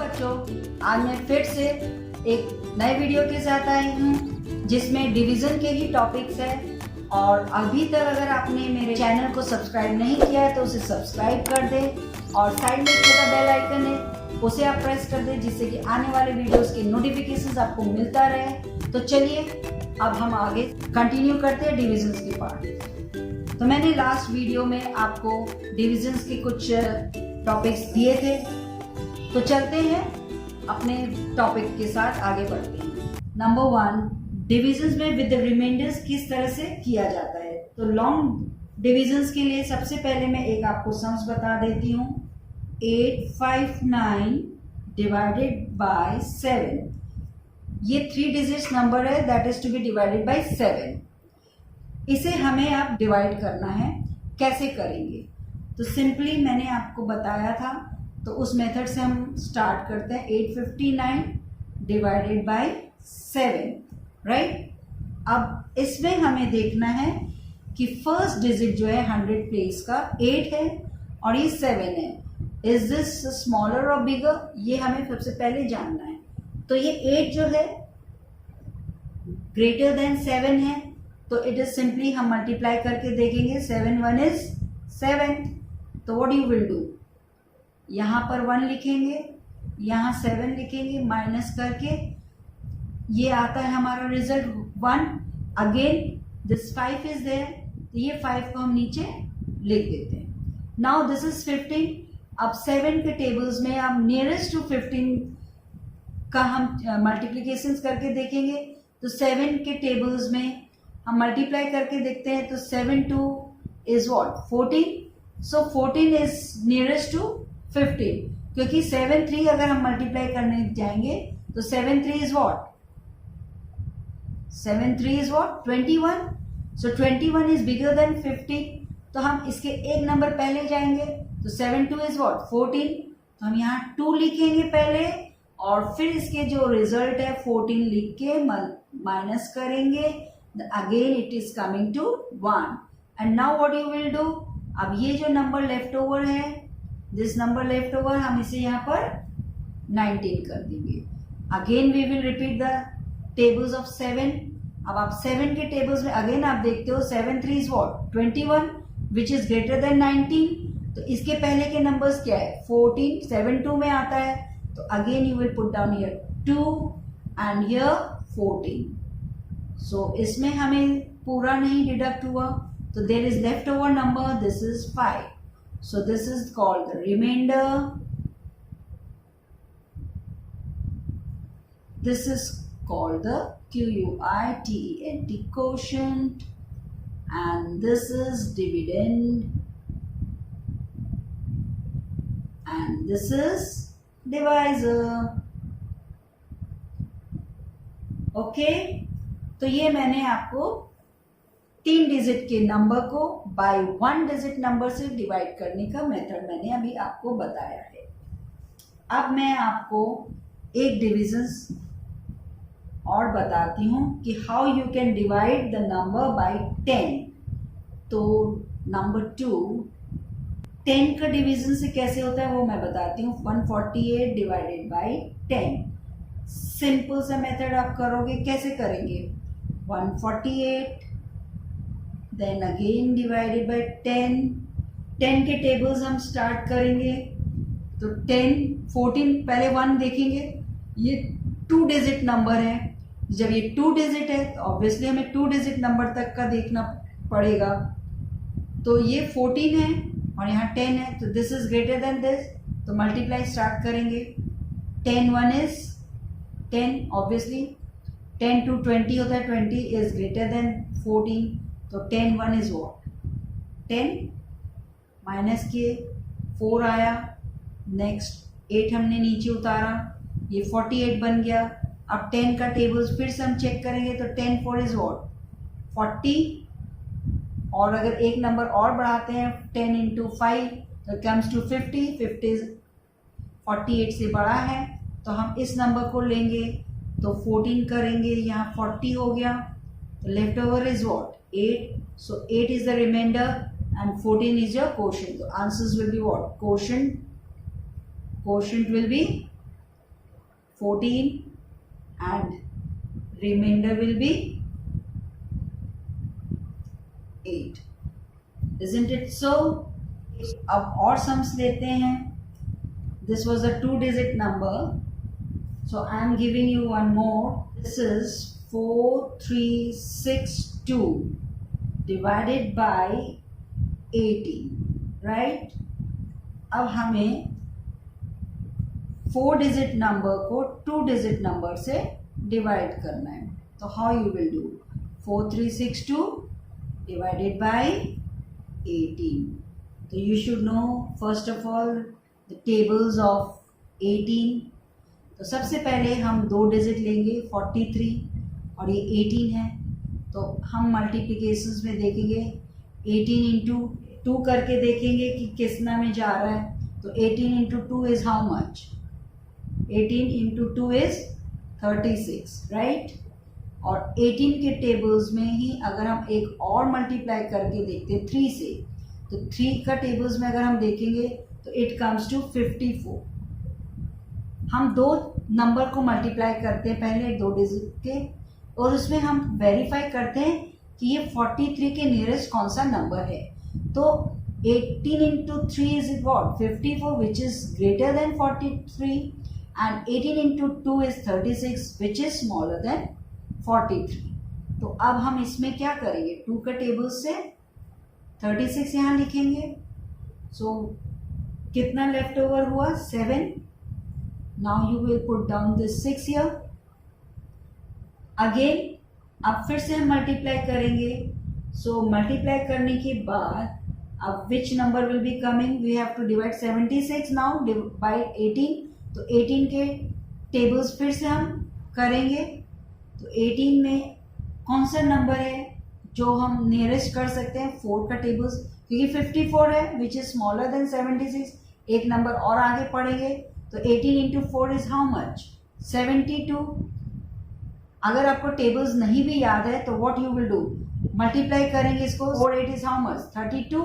बच्चों, आज मैं फिर से एक नए वीडियो के साथ आई हूँ जिसमें डिवीजन के ही टॉपिक्स है। और अभी तक अगर आपने मेरे चैनल को सब्सक्राइब नहीं किया है तो उसे सब्सक्राइब कर दे और साइड में छोटा बेल आइकन है उसे आप प्रेस कर दे जिससे कि आने वाले वीडियोस के नोटिफिकेशंस आपको मिलता रहे। तो चलिए अब हम आगे कंटिन्यू करते हैं डिविजन्स के पार्ट। तो मैंने लास्ट वीडियो में आपको डिविजन्स के कुछ टॉपिक्स दिए थे, तो चलते हैं अपने टॉपिक के साथ आगे बढ़ते हैं। नंबर 1, डिविजन्स में विद द रिमाइंडर्स किस तरह से किया जाता है। तो लॉन्ग डिविजन्स के लिए सबसे पहले मैं एक आपको सम्स बता देती हूँ। 859 डिवाइडेड बाय 7, ये 3 डिजिट्स नंबर है that is to be divided by 7। इसे हमें आप डिवाइड करना है, कैसे करेंगे? तो सिंपली मैंने आपको बताया था, तो उस मेथड से हम स्टार्ट करते हैं। 859 डिवाइडेड बाय 7, राइट। अब इसमें हमें देखना है कि फर्स्ट डिजिट जो है 100 प्लेस का 8 है और ये 7 है। इज दिस स्मॉलर और बिगर, ये हमें सबसे पहले जानना है। तो ये 8 जो है ग्रेटर देन 7 है, तो इट इज सिंपली हम मल्टीप्लाई करके देखेंगे। 7 1 इज 7। तो व्हाट यू विल डू, यहां पर 1 लिखेंगे, यहां 7 लिखेंगे, माइनस करके ये आता है हमारा result 1। Again this 5 is there, तो ये 5 को हम नीचे लिख देते हैं। Now this is 15। अब 7 के टेबल्स में अब नियरेस्ट टू 15 का हम मल्टीप्लीकेशंस करके देखेंगे। तो 7 के टेबल्स में हम मल्टीप्लाई करके देखते हैं। तो 7 2 is what 14। So 14 is nearest to 15, क्योंकि 7 3 अगर हम मल्टीप्लाई करने जाएंगे तो 7 3 is what 7 3 is what 21। So 21 is bigger than 50, तो हम इसके एक नंबर पहले जाएंगे। तो 7 2 इज व्हाट 14, तो हम यहाँ 2 लिखेंगे पहले और फिर इसके जो रिजल्ट है 14 लिख के माइनस करेंगे। Again it is coming to 1। And now what you will do, अब ये जो नंबर लेफ्ट ओवर है, दिस नंबर लेफ्ट ओवर, हम इसे यहाँ पर 19 कर देंगे। Again we will repeat the tables of 7। अब आप 7 के टेबल्स में अगेन आप देखते हो 7 3 is what 21 which is greater than 19। तो इसके पहले के नंबर्स क्या है 14, 7 2 में आता है। तो again you will put down here 2 and here 14। So इसमें हमें पूरा नहीं डिडक्ट हुआ, तो there is left over number, this is 5। So this is called the remainder. This is called the QUITENT quotient, and this is dividend, and this is divisor. Okay, तो ये मैंने आपको 3 डिजिट के नंबर को bye 1 digit number से divide करने का method मैंने अभी आपको बताया है। अब मैं आपको एक डिविजन्स और बताती हूँ कि how you can divide the number by 10। तो नंबर 2, 10 का डिवीजन से कैसे होता है वो मैं बताती हूँ। 148 डिवाइडेड बाय 10। सिंपल सा मेथड आप करोगे, कैसे करेंगे? 148 देन अगेन डिवाइडेड बाय 10। 10 के टेबल्स हम स्टार्ट करेंगे। तो 10 14 पहले 1 देखेंगे, ये 2 डिजिट नंबर है। जब ये 2 डिजिट है तो ऑब्वियसली हमें 2 डिजिट नंबर तक का देखना पड़ेगा। तो ये 14 है और यहाँ 10 है, तो this is greater than this, तो मल्टीप्लाई स्टार्ट करेंगे। 10 1 इज 10, ऑब्वियसली 10 2 20 होता है, 20 इज ग्रेटर देन 14। तो 10 1 इज व्हाट 10, माइनस किए 4 आया, नेक्स्ट 8 हमने नीचे उतारा, ये 48 बन गया। अब 10 का टेबल्स फिर से हम चेक करेंगे, तो 10 4 इज व्हाट 40, और अगर एक नंबर और बढ़ाते हैं 10 इंटू 5 तो कम्स टू 50। 50 48 से बड़ा है, तो हम इस नंबर को लेंगे, तो 14 करेंगे, यहाँ 40 हो गया। तो left over is what 8. So 8 is the remainder and 14 is your quotient. So answers will be what? Quotient will be 14 and remainder will be 8. Isn't it so? अब और सम्स लेते हैं. This was a 2-digit number, so I am giving you one more. This is 4362 divided by 18, right? अब हमें 4-digit number को 2-digit number से divide करना है. तो how you will do? 4362 divided by 18. So you should know first of all the tables of 18. तो सबसे पहले हम 2 डिजिट लेंगे 43 और ये 18 है. तो हम मल्टीप्लिकेशंस में देखेंगे 18 इंटू 2 करके देखेंगे कि कितना में जा रहा है. तो 18 into 2 is how much? 18 into 2 is 36, right? और 18 के टेबल्स में ही अगर हम एक और मल्टीप्लाई करके देखते हैं 3 से, तो 3 का टेबल्स में अगर हम देखेंगे तो इट कम्स टू 54. हम 2 नंबर को मल्टीप्लाई करते हैं पहले 2 डिजिट के, और उसमें हम वेरीफाई करते हैं कि ये 43 के नियरेस्ट कौन सा नंबर है. तो 18 into 3 is what? 54 which is greater than 43, and 18 into 2 is 36 which is smaller then 43. तो अब हम इसमें क्या करेंगे? 2 का टेबल से 36 यहाँ लिखेंगे. सो कितना लेफ्ट ओवर हुआ? 7. Now you will put down this 6 here. Again अब फिर से हम मल्टीप्लाई करेंगे. सो मल्टीप्लाई करने के बाद अब which number will be coming? We have to divide 76 now by 18. तो 18 के टेबल्स फिर से हम करेंगे. तो 18 में कौन सा नंबर है जो हम नियरेस्ट कर सकते हैं? 4 का टेबल्स, क्योंकि 54 है विच इज स्मॉलर देन 76. एक नंबर और आगे पढ़ेंगे. तो 18 इंटू 4 इज हाउ मच? 72. अगर आपको टेबल्स नहीं भी याद है तो what you will do? Multiply करेंगे इसको. 4 8 is how much? 32.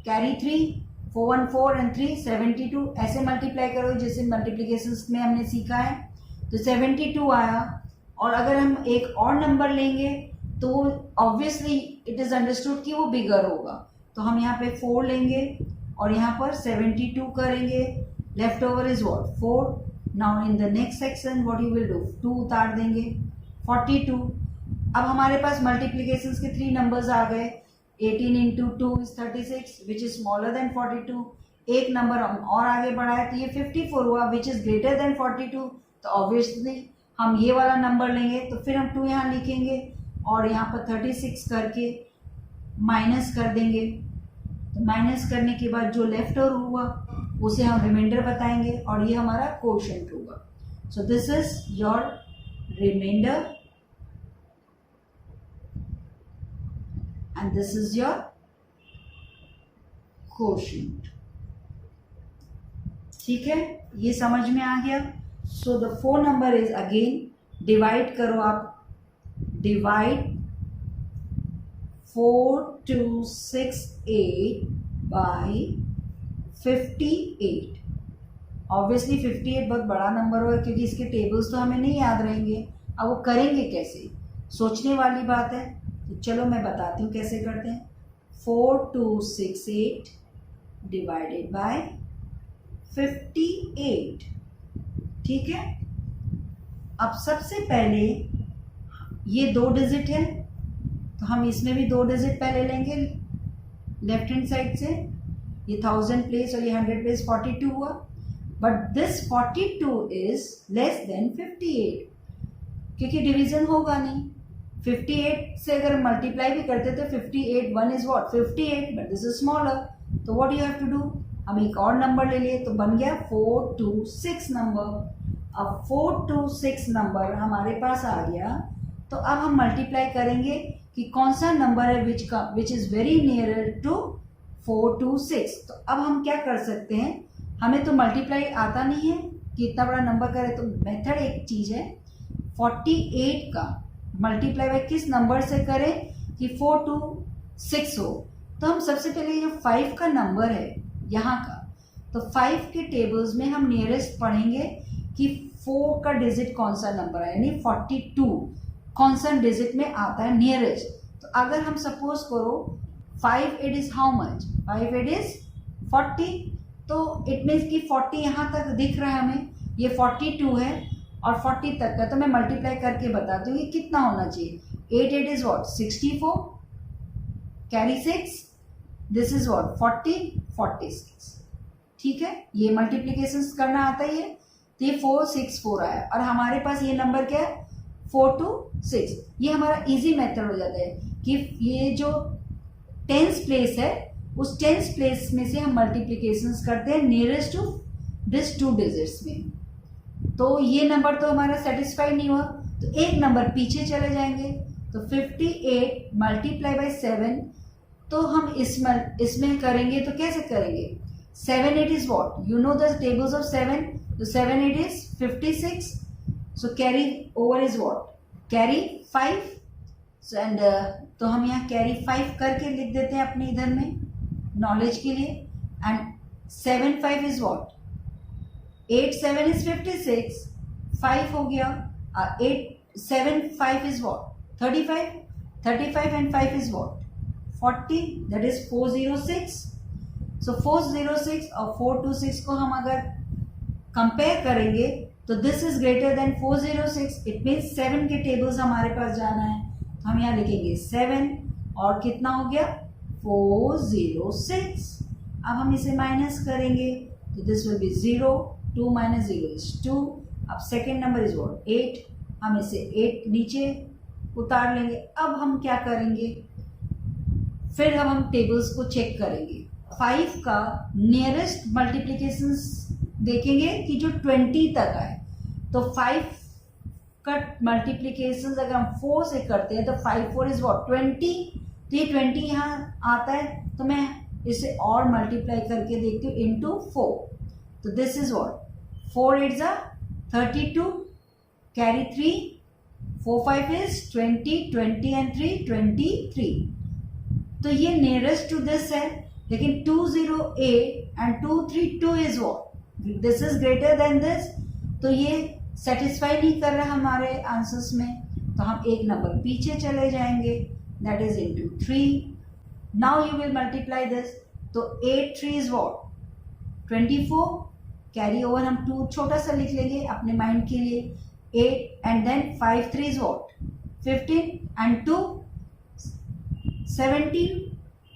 Carry 3, 4 1 4 and 3 72. ऐसे मल्टीप्लाई करो जैसे मल्टीप्लीकेशंस में हमने सीखा है. तो 72 आया. और अगर हम एक और नंबर लेंगे तो ऑब्वियसली इट इज अंडरस्टूड कि वो बिगर होगा. तो हम यहाँ पे 4 लेंगे और यहाँ पर 72 करेंगे. Left over is what? 4. Now in the next section what you will do? 2 उतार देंगे. 42. अब हमारे पास मल्टीप्लीकेशंस के 3 नंबर्स आ गए. 18 into 2 is 36 which is smaller then 42. एक नंबर हम और आगे बढ़ाए तो ये 54 हुआ विच इज ग्रेटर देन 42. तो ऑब्वियसली हम ये वाला नंबर लेंगे. तो फिर हम 2 यहाँ लिखेंगे और यहाँ पर 36 करके माइनस कर देंगे. तो माइनस करने के बाद जो लेफ्ट ओवर हुआ उसे हम रिमाइंडर बताएंगे और ये हमारा कोशेंट होगा. So this is your reminder and this is your quotient. ठीक है, ये समझ में आ गया. So the 4 number is again divide करो आप. Divide 4268 by 58. ऑब्वियसली 58 बहुत बड़ा नंबर होगा क्योंकि इसके टेबल्स तो हमें नहीं याद रहेंगे. अब वो करेंगे कैसे? सोचने वाली बात है. तो चलो मैं बताती हूँ कैसे करते हैं. 4268 डिवाइडेड बाय 58. ठीक है. अब सबसे पहले ये 2 डिजिट है तो हम इसमें भी 2 डिजिट पहले लेंगे लेफ्ट हैंड साइड से. ये 1000 प्लेस और ये 100 प्लेस 42 हुआ. But this 42 is less than 58 क्योंकि डिवीजन होगा नहीं. 58 से अगर मल्टीप्लाई भी करते तो 58 1 is what? 58. But this is smaller. तो what you have to do? हम एक और नंबर ले लिए तो बन गया 426 नंबर. अब 426 नंबर हमारे पास आ गया. तो अब हम मल्टीप्लाई करेंगे कि कौन सा नंबर है which is very nearer to 426. तो अब हम क्या कर सकते हैं? हमें तो मल्टीप्लाई आता नहीं है कि इतना बड़ा नंबर करे. तो मेथड एक चीज है. 48 का मल्टीप्लाई बाय किस नंबर से करें कि 426 हो? तो हम सबसे पहले ये 5 का नंबर है यहाँ का, तो 5 के टेबल्स में हम नियरेस्ट पढ़ेंगे कि 4 का डिजिट कौन सा नंबर है, यानी 42 कौन सा डिजिट में आता है नियरेस्ट। तो अगर हम सपोज करो 5 8 इज हाउ मच, 5 8 इज 40, तो इट मीन्स कि 40 यहाँ तक दिख रहा है हमें, ये 42 है और 40 तक का, तो मैं मल्टीप्लाई करके बताती हूँ कि कितना होना चाहिए। 8 8 is what 64, carry 6, this is what 40 46। ठीक है, ये मल्टीप्लीकेशन करना आता ही है। तो ये 4 6 4 आया और हमारे पास ये नंबर क्या है 4 2 6। ये हमारा इजी मेथड हो जाता है कि ये जो टेंस प्लेस है उस टेंस प्लेस में से हम मल्टीप्लीकेशन करते हैं नियरेस्ट टू दिस 2 डिजिट्स में। तो ये नंबर तो हमारा सेटिस्फाई नहीं हुआ, तो एक नंबर पीछे चले जाएंगे। तो 58 मल्टीप्लाई बाई 7, तो हम इसमें करेंगे तो कैसे करेंगे, 7 8 is what, you know the tables of 7, तो 7 8 is 56, so carry over is what, carry 5, so and तो हम यहाँ कैरी 5 करके लिख देते हैं अपने इधर में नॉलेज के लिए। एंड 7 5 इज व्हाट, 8 7 is 56, 5 हो गया, 8 7 5 is what 35, 35 and 5 is what 40, that is 406। so 406 और 426 को हम अगर कंपेयर करेंगे तो this is greater than 406, it means 7 के टेबल्स हमारे पास जाना है, तो हम यहाँ लिखेंगे 7 और कितना हो गया 406। अब हम इसे माइनस करेंगे तो this will B 0, 2 minus 0 is 2। अब सेकेंड नंबर इज व्हाट 8, हम इसे 8 नीचे उतार लेंगे। अब हम क्या करेंगे, फिर हम टेबल्स को चेक करेंगे। 5 का नियरेस्ट मल्टीप्लीकेशन देखेंगे कि जो 20 तक आए, तो 5 का मल्टीप्लीकेशन अगर हम 4 से करते हैं तो 5 4 इज व्हाट 20, तो ये 20 यहाँ आता है, तो मैं इसे और मल्टीप्लाई करके देखती हूँ इंटू 4, तो दिस इज व्हाट 4 8 जा 32, कैरी 3, 4 5 इज 20, 20 and 3 23। तो ये नियरेस्ट टू दिस है, लेकिन 208 and 232 is what, this is greater than this, तो ये सेटिस्फाई नहीं कर रहा हमारे आंसर्स में, तो हम एक नंबर पीछे चले जाएंगे, that is into 3। Now you will multiply this, तो 8 3 इज व्हाट 24, कैरी ओवर हम 2 छोटा सा लिख लेंगे अपने माइंड के लिए, 8 and then 5 3 is what 15 and 2 17,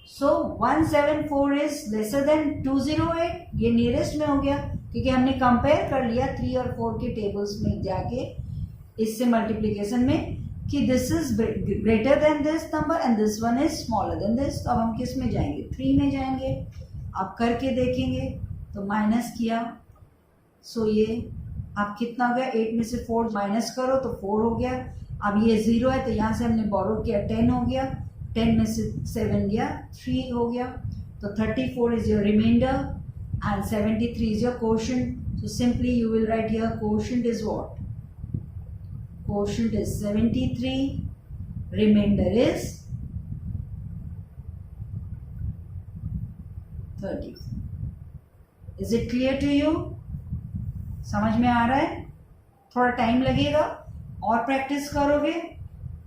so 174 is lesser than 208, ये नियरेस्ट में हो गया क्योंकि हमने कंपेयर कर लिया 3 और 4 के टेबल्स में जाके इससे मल्टीप्लीकेशन में कि this is greater than this number and this one is smaller then this. तो अब हम किस में जाएंगे 3 में जाएंगे। अब करके देखेंगे तो माइनस किया, सो ये अब कितना हो गया, 8 में से 4 माइनस करो तो 4 हो गया। अब ये 0 है तो यहाँ से हमने बोरो किया 10 हो गया, 10 में से 7 गया 3 हो गया, तो 34 is your reminder and 73 is your quotient. So simply you will write here quotient is what, quotient is 73, remainder is 34। Is it clear to you? समझ में आ रहा है? थोड़ा टाइम लगेगा और प्रैक्टिस करोगे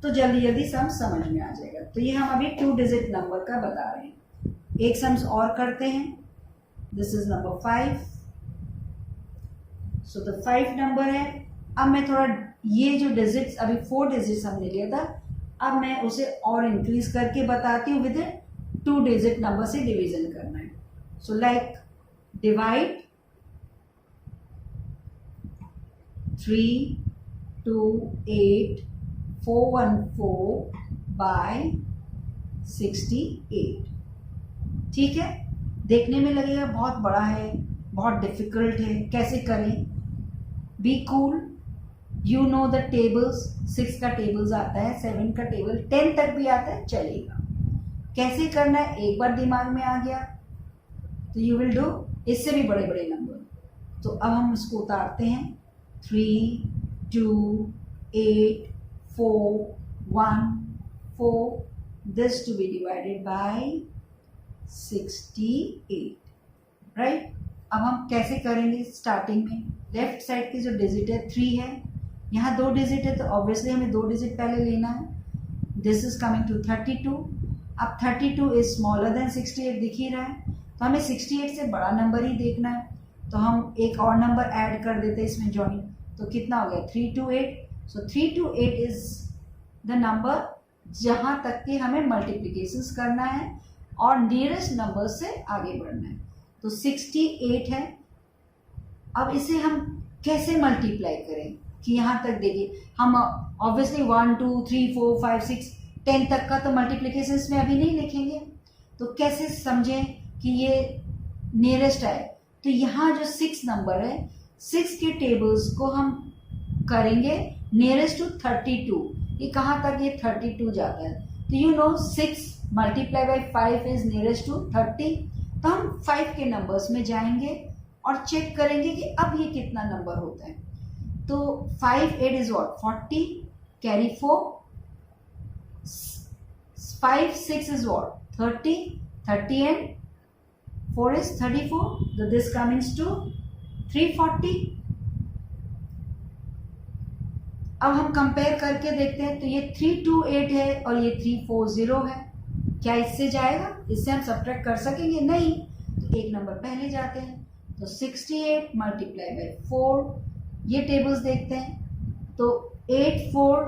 तो जल्दी जल्दी सम समझ में आ जाएगा। तो ये हम अभी 2 डिजिट नंबर का बता रहे हैं। एक सम्स और करते हैं, दिस इज नंबर 5। सो तो 5 नंबर है। अब मैं थोड़ा ये जो डिजिट्स अभी 4 डिजिट्स हमने लिया था, अब मैं उसे और इंक्रीज करके बताती हूँ। विद 2 डिजिट नंबर से डिवीजन करना है। So like divide 328 414 by 68। ठीक है, देखने में लगेगा बहुत बड़ा है, बहुत डिफिकल्ट है, कैसे करें। Be cool, you know the tables. 6 का टेबल्स आता है, 7 का टेबल, 10 तक भी आता है, चलेगा। कैसे करना है एक बार दिमाग में आ गया तो यू विल डू इससे भी बड़े बड़े नंबर। तो अब हम इसको उतारते हैं, 3 2 8 4 1 4, this to be divided by 68, right? अब हम कैसे करेंगे? स्टार्टिंग में लेफ्ट साइड की जो डिजिट है 3 है, यहाँ 2 डिजिट है तो ऑब्वियसली हमें 2 डिजिट पहले लेना है. This is coming to 32. अब 32 इज स्मॉलर देन 68 दिख ही रहा है, तो हमें 68 से बड़ा नंबर ही देखना है. तो हम एक और नंबर ऐड कर देते हैं इसमें जॉइन. तो कितना हो गया? 328. सो 328 इज द नंबर जहाँ तक कि हमें मल्टीप्लिकेशंस करना है और नियरेस्ट नंबर से आगे बढ़ना है. तो 68 है. अब इसे हम कैसे मल्टीप्लाई करें कि यहाँ तक देखिए, हम ऑब्वियसली 1 2 3 4 5 6 10 तक का तो मल्टीप्लिकेशन में अभी नहीं लिखेंगे, तो कैसे समझें कि ये नियरेस्ट है? तो यहाँ जो 6 नंबर है, 6 के टेबल्स को हम करेंगे नियरेस्ट टू 32. ये कहाँ तक? ये 32 जाता है. तो you know 6 multiply by 5 is nearest to 30. तो हम 5 के नंबर्स में जाएंगे और चेक करेंगे कि अब ये कितना नंबर होता है. तो 5 8 is what? 40. Carry 4. 5 6 is what? 30. 30 and 4 is 34. So this comes to 340. अब हम कंपेयर करके देखते हैं. तो ये 328 है और ये 340 है. क्या इससे जाएगा? इससे हम सब्ट्रैक्ट कर सकेंगे? नहीं. तो एक नंबर पहले जाते हैं. तो 68 मल्टीप्लाई बाई 4, ये टेबल्स देखते हैं. तो 8 4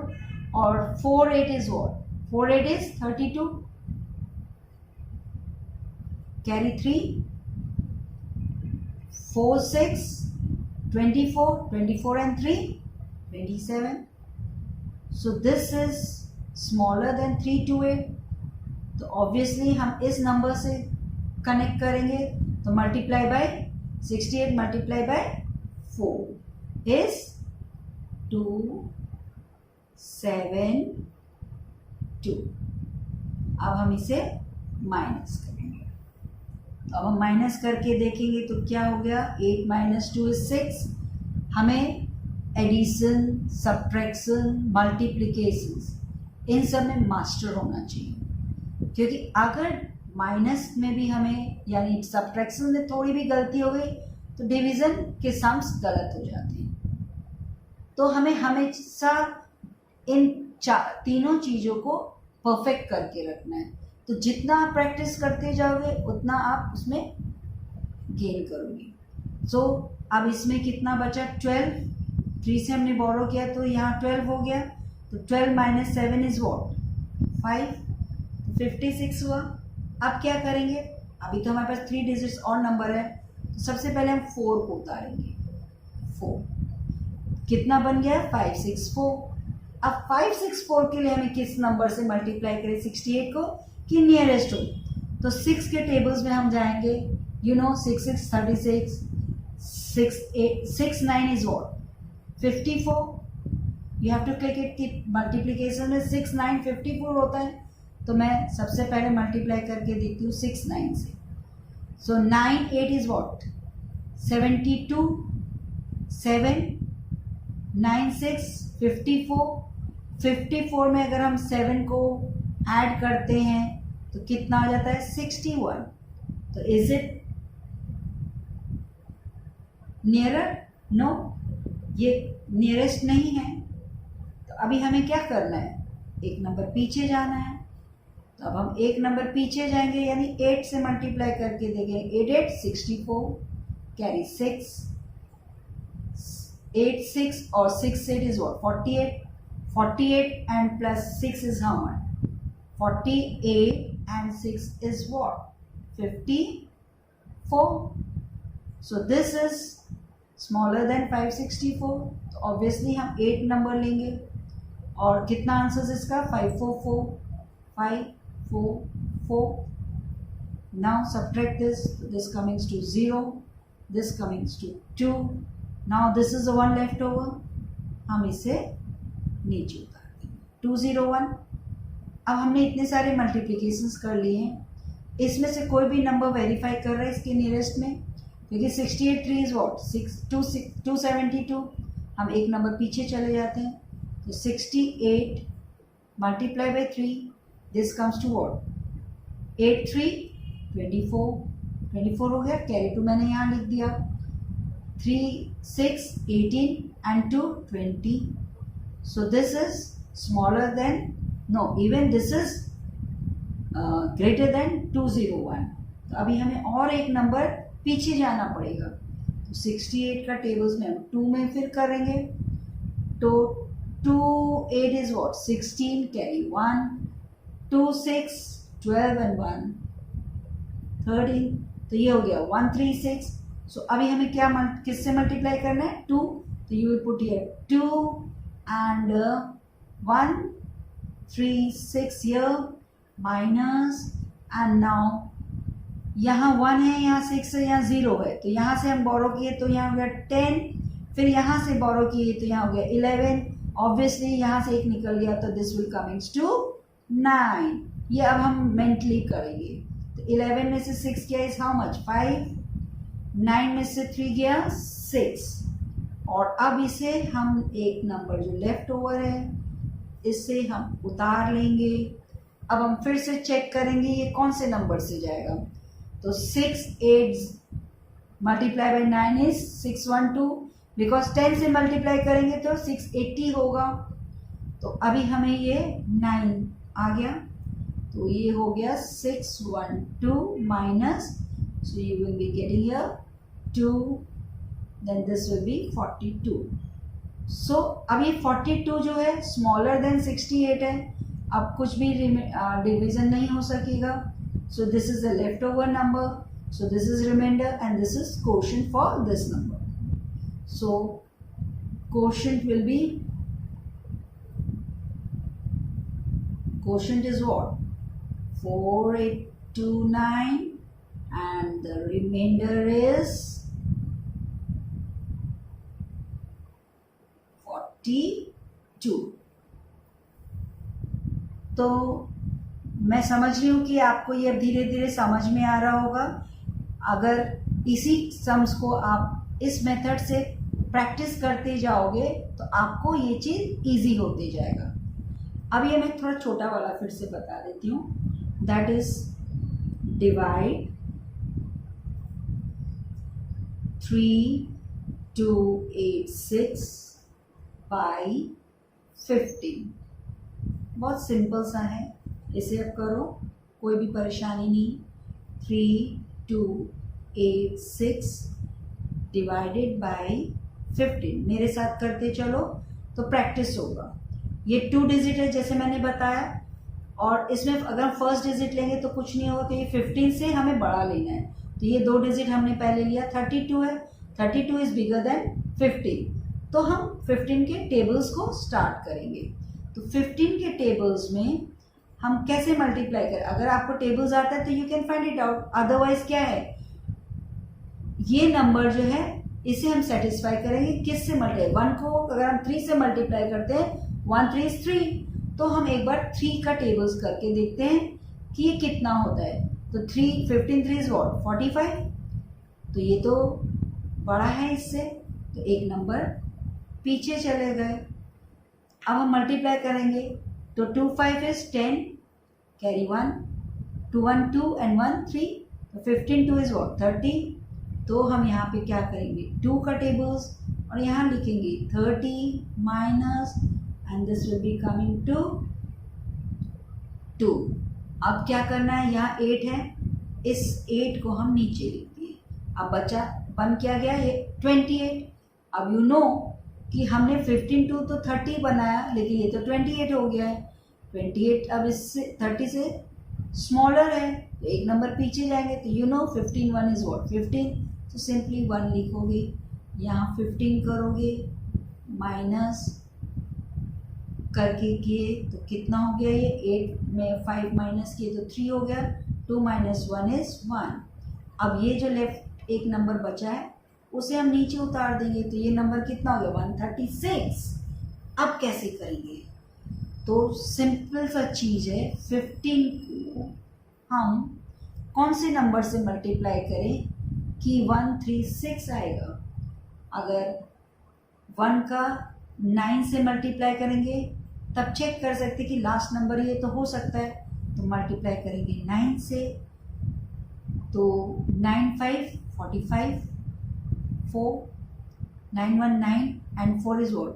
और 4 8 is what? 4 8 is 32. Carry 3. 4 6 24. 24 and 3 27. So this is smaller than 328. तो ऑब्वियसली हम इस नंबर से कनेक्ट करेंगे. तो multiply bye 68 multiply by 4 is 2 7 2. अब हम इसे माइनस करेंगे. तो अब हम माइनस करके देखेंगे तो क्या हो गया? 8 माइनस 2 इज 6. हमें एडिशन, सब्ट्रैक्शन, मल्टीप्लिकेशन इन सब में मास्टर होना चाहिए, क्योंकि अगर माइनस में भी हमें यानी सब्ट्रैक्शन में थोड़ी भी गलती हो गई तो डिवीज़न के सम्स गलत हो जाते हैं. तो हमें हमेशा इन तीनों चीज़ों को परफेक्ट करके रखना है. तो जितना आप प्रैक्टिस करते जाओगे उतना आप उसमें गेन करोगे. सो अब इसमें कितना बचा? 12. 3 से हमने बोरो किया तो यहाँ 12 हो गया. तो 12 माइनस 7 इज वॉट? 5. 56 हुआ. अब क्या करेंगे? अभी तो हमारे पास 3 डिजिट्स और नंबर है, तो सबसे पहले हम 4 को उतारेंगे. 4 कितना बन गया? 564. अब 564 के लिए हमें किस नंबर से मल्टीप्लाई करें 68 को कि नियरेस्ट हो? तो 6 के टेबल्स में हम जाएंगे. You know 6 6 36. 6 8 6 9 is what? 54. You have to click it कि मल्टीप्लीकेशन में 6 9 54 होता है. तो मैं सबसे पहले मल्टीप्लाई करके देखती हूँ 6 9 से. सो 9 8 इज वॉट? 72. 7 9 6 54. 54 में अगर हम 7 को ऐड करते हैं तो कितना आ जाता है? 61. तो इज इट नियरर? नो, ये नियरेस्ट नहीं है. तो अभी हमें क्या करना है? एक नंबर पीछे जाना है. तो अब हम एक नंबर पीछे जाएंगे, यानी 8 से मल्टीप्लाई करके देंगे. 8 8 64. कैरी 6. 8 6 और 6 8 is what? 48. 48 and plus 6 is how much? 48 and 6 is what? 54. So this is smaller than 564. तो ऑब्वियसली हम 8 नंबर लेंगे. और कितना आंसर इसका? 544. 544. Now subtract this. This comes to 0. This comes to 2. Now this is the one left over. हम इसे नीचे उतार देंगे. 201. अब हमने इतने सारे मल्टीप्लिकेशंस कर लिए हैं, इसमें से कोई भी नंबर वेरीफाई कर रहा है इसके नियरेस्ट में, क्योंकि 68 3 इज वॉट? 272. हम एक नंबर पीछे चले जाते हैं. तो 68 multiply by 3, this comes to what? 8 3 24. 24 हो गया, कैरी 2 मैंने यहाँ लिख दिया, 3, 6, 18 and 2, 20. So this is smaller than, no, even this is greater than 201. तो अभी हमें और एक नंबर पीछे जाना पड़ेगा। तो 68 का टेबल्स में हम 2 में फिर करेंगे, तो 2, 8 is what? 16, carry 1, 2, 6, 12 and 1, 13. तो ये हो गया 136. सो अभी हमें क्या किससे मल्टीप्लाई करना है? 2. तो you will put here 2 and 1, 3, 6 here minus, and now यहाँ 1 है, यहाँ 6 है, यहाँ 0 है, तो यहाँ से हम बोरो किए तो यहाँ हो गया 10, फिर यहाँ से बोरो किए तो यहाँ हो गया 11. ऑब्वियसली यहाँ से एक निकल गया तो दिस विल कमिंग्स टू 9. ये अब हम मेंटली करेंगे। तो 11 में से 6 गया इज हाउ मच? 5. 9 में से 3 गया 6. और अब इसे हम एक नंबर जो लेफ्ट ओवर है इससे हम उतार लेंगे। अब हम फिर से चेक करेंगे ये कौन से नंबर से जाएगा। तो 6, 8 मल्टीप्लाई बाई 9 इज 612, बिकॉज 10 से मल्टीप्लाई करेंगे तो 680 होगा। तो अभी हमें ये 9 आ गया, तो ये हो गया 612 minus, so you will be getting here 2, then this will be 42. सो अब ये 42 जो है स्मॉलर देन 68 है, अब कुछ भी डिवीजन नहीं हो सकेगा। So this is the left over number, so this is reminder and this is quotient for this number. So quotient will be, quotient is what? 4829 and the remainder is 42. तो मैं समझ रही हूँ कि आपको ये अब धीरे धीरे समझ में आ रहा होगा। अगर इसी सम्स को आप इस मेथड से प्रैक्टिस करते जाओगे तो आपको ये चीज़ इजी होते जाएगा। अब ये मैं थोड़ा छोटा वाला फिर से बता देती हूँ, दैट इज डिवाइड 3286 बाई 15. बहुत सिंपल सा है, इसे अब करो, कोई भी परेशानी नहीं. 3286 डिवाइडेड बाई 15, मेरे साथ करते चलो तो प्रैक्टिस होगा। ये 2 डिजिट है जैसे मैंने बताया, और इसमें अगर हम फर्स्ट डिजिट लेंगे तो कुछ नहीं होगा, तो ये 15 से हमें बड़ा लेना है। तो ये 2 डिजिट हमने पहले लिया, 32 है, 32 इज बिगर देन 15, तो हम 15 के टेबल्स को स्टार्ट करेंगे। तो 15 के टेबल्स में हम कैसे मल्टीप्लाई करें? अगर आपको टेबल्स आता है तो you can find it out, otherwise क्या है, ये नंबर जो है इसे हम सेटिस्फाई करेंगे किससे मल्टीप्लाई, 1 को अगर हम 3 से मल्टीप्लाई करते हैं, 1 3 is 3, तो हम एक बार 3 का टेबल्स करके देखते हैं कि ये कितना होता है। तो 3, 15 3 is what? 45, तो ये तो बड़ा है इससे, तो एक नंबर पीछे चले गए। अब हम मल्टीप्लाई करेंगे, तो 2 5 is 10, कैरी 1, 2 1 2 and 1 3, तो 15 2 is what? 30, तो हम यहाँ पे क्या करेंगे, 2 का टेबल्स और यहाँ लिखेंगे 30 minus, and this will be coming to 2. अब क्या करना है, यहाँ 8 है, इस 8 को हम नीचे लिख दिए, अब बचा बन क्या गया, ये 28. अब यू नो कि हमने 15 to तो 30 बनाया, लेकिन ये तो 28 हो गया है। 28 अब इससे 30 से स्मॉलर है, तो एक नंबर पीछे जाएंगे, तो यू नो 15 1 इज व्हाट? 15, तो सिंपली 1 लिखोगे, यहाँ 15 करोगे, माइनस करके किए तो कितना हो गया, ये 8 में 5 माइनस किए तो 3 हो गया, 2 माइनस 1 इज 1. अब ये जो लेफ्ट एक नंबर बचा है उसे हम नीचे उतार देंगे, तो ये नंबर कितना हो गया, 136. अब कैसे करेंगे, तो सिंपल सा चीज़ है, 15 को हम कौन से नंबर से मल्टीप्लाई करें कि 136 आएगा। अगर 1 का 9 से मल्टीप्लाई करेंगे तब चेक कर सकते कि लास्ट नंबर ये तो हो सकता है, तो मल्टीप्लाई करेंगे 9 से, तो 9 5 45, 4 9 1 9 and 4 is what?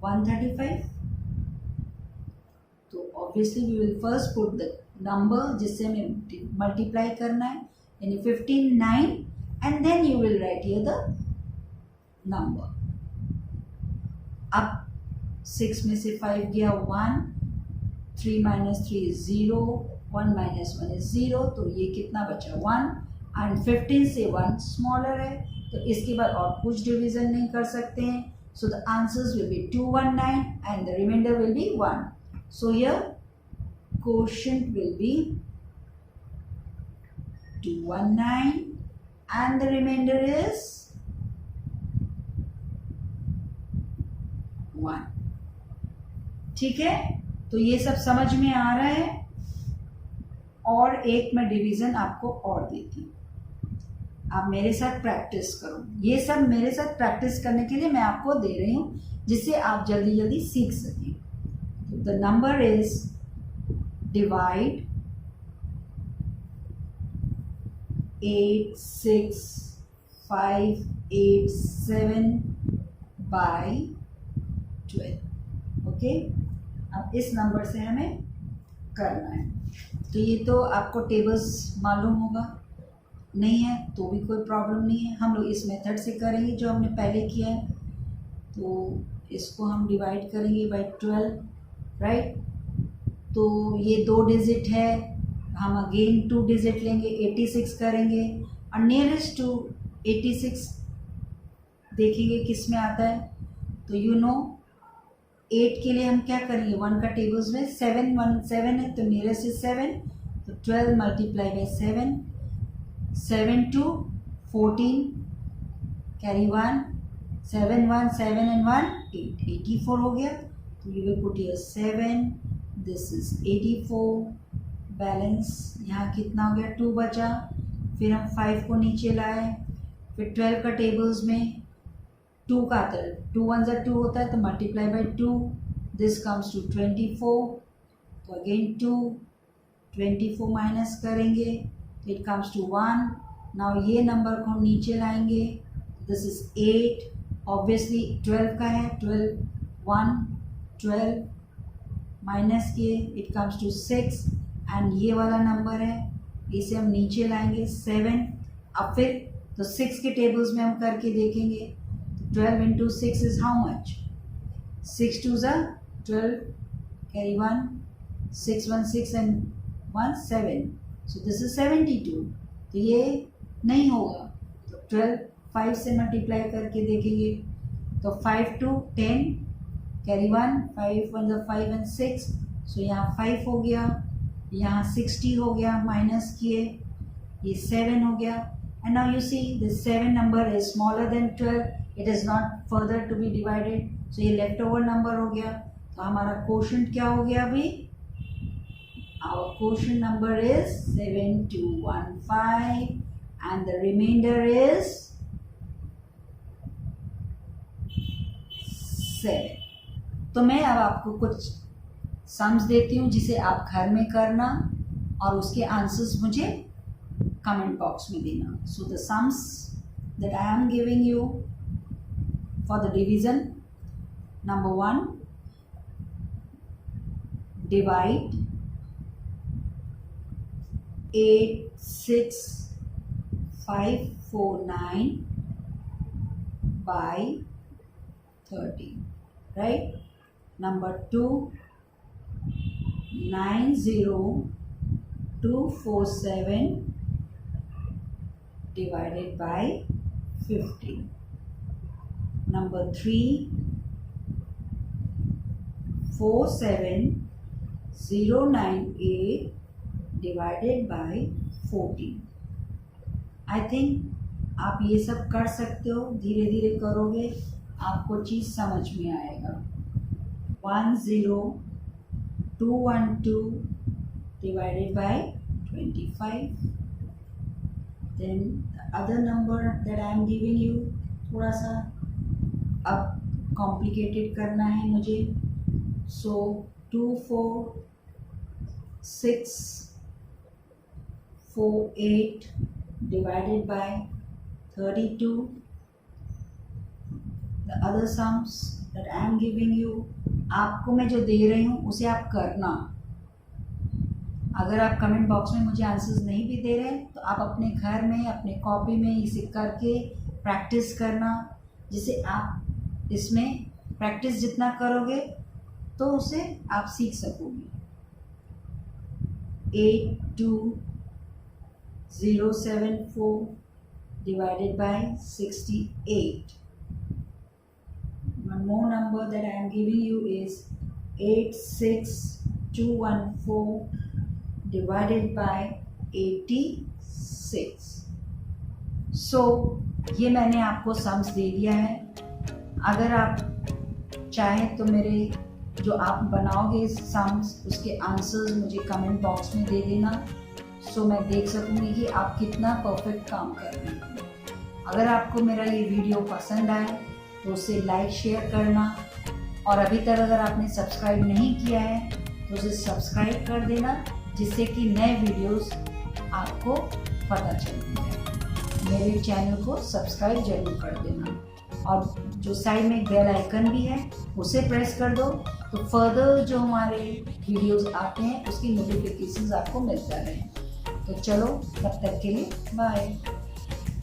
135. तो obviously we will first put the number जिससे हमें मल्टीप्लाई करना है, यानी 15 9, and then you will write here the number. अब 6 में से 5 गया 1, 3 minus 3 is 0, 1 minus 1 is 0, तो ये कितना बचा 1, एंड 15 से 1 स्मॉलर है, तो इसके बाद और कुछ डिवीजन नहीं कर सकते हैं. So the answers will be 219 and the reminder will be 1. So here quotient will be 219 and the remainder is 1. ठीक है, तो ये सब समझ में आ रहा है. और एक मैं डिवीजन आपको और देती हूँ, आप मेरे साथ प्रैक्टिस करो. ये सब मेरे साथ प्रैक्टिस करने के लिए मैं आपको दे रही हूँ, जिससे आप जल्दी जल्दी सीख सकें. The number is divide 86587 by 12. Okay, अब इस नंबर से हमें करना है. तो ये तो आपको टेबल्स मालूम होगा, नहीं है तो भी कोई प्रॉब्लम नहीं है. हम लोग इस मेथड से करेंगे जो हमने पहले किया है. तो इसको हम डिवाइड करेंगे बाय 12, राइट. तो ये 2 डिजिट है, हम अगेन 2 डिजिट लेंगे, 86 करेंगे और नियरेस्ट टू 86 देखेंगे किस में आता है. तो यू नो 8 के लिए हम क्या करेंगे, 1 का टेबल्स में 7 1 7 है, तो नियरेस्ट इज 7. तो 12 मल्टीप्लाई बाय 7, 7 2 14, कैरी 1, 7 1 7 and 1 8, 84 हो गया. तो you will put here 7, this is 84, balance यहाँ कितना हो गया 2 बचा. फिर हम 5 को नीचे लाए, फिर 12 का टेबल्स में 2 का आता है, 2 1 2 होता है, तो multiply by 2, this comes to 24. तो अगेन 2, 24 माइनस करेंगे, इट कम्स टू 1. नाउ ये नंबर को हम नीचे लाएंगे, दिस इज 8, ऑब्वियसली 12 का है, 12 1 12 माइनस किए, इट कम्स टू 6, एंड ये वाला नंबर है, इसे हम नीचे लाएंगे 7. अब फिर तो 6 के टेबल्स में हम करके देखेंगे. 12 into 6 is how much, 6 2 12, carry 1, 6 1 6 and 1 7, so this is 72. तो ये नहीं होगा, तो 12 5 से मल्टीप्लाई करके देखेंगे. तो 5 2 10, कैरी 1, 5 1 5 and 6, सो यहाँ 5 हो गया, यहाँ 60 हो गया, माइनस किए, ये 7 हो गया. And now you see this 7 number is smaller than 12, it is not further to be divided, so ये लेफ्ट ओवर नंबर हो गया. तो हमारा क्वोशंट क्या हो गया अभी, our quotient number is 7215 and the reminder is 7. तो मैं अब आपको कुछ सम्स देती हूँ जिसे आप घर में करना और उसके आंसर्स मुझे कमेंट बॉक्स में देना. So the sums that I am giving you for the division, number 1, divide 86549 by 30, right. Number 2, 90247 divided by 50. Number 3, 47098 divided by 14. I think आप ये सब कर सकते हो, धीरे धीरे करोगे आपको चीज़ समझ में आएगा. 10212 divided by 25. Then the other number that I am giving you, थोड़ा सा अब कॉम्प्लिकेटेड करना है मुझे. सो 246 48 divided by 32. The other sums that I am giving you, आपको मैं जो दे रही हूँ उसे आप करना। अगर आप कमेंट बॉक्स में मुझे आंसर्स नहीं भी दे रहे तो आप अपने घर में अपने कॉपी में इसे करके प्रैक्टिस करना, जिससे आप इसमें प्रैक्टिस जितना करोगे तो उसे आप सीख सकोगे। 82074 divided by 68. One more number that I am giving you is 86214 divided by 86. So ये मैंने आपको सम्स दे दिया है। अगर आप चाहें तो मेरे जो आप बनाओगे सम्स उसके आंसर्स मुझे कमेंट बॉक्स में दे देना, सो मैं देख सकूंगी कि आप कितना परफेक्ट काम कर रहे हैं। अगर आपको मेरा ये वीडियो पसंद आए तो उसे लाइक शेयर करना, और अभी तक अगर आपने सब्सक्राइब नहीं किया है तो उसे सब्सक्राइब कर देना, जिससे कि नए वीडियोस आपको पता चलती है। मेरे चैनल को सब्सक्राइब जरूर कर देना, और जो साइड में बेल आइकन भी है उसे प्रेस कर दो, तो फर्दर जो हमारे वीडियोस आते हैं उसकी नोटिफिकेशंस आपको मिलता रहे। तो चलो, तब तक के लिए बाय।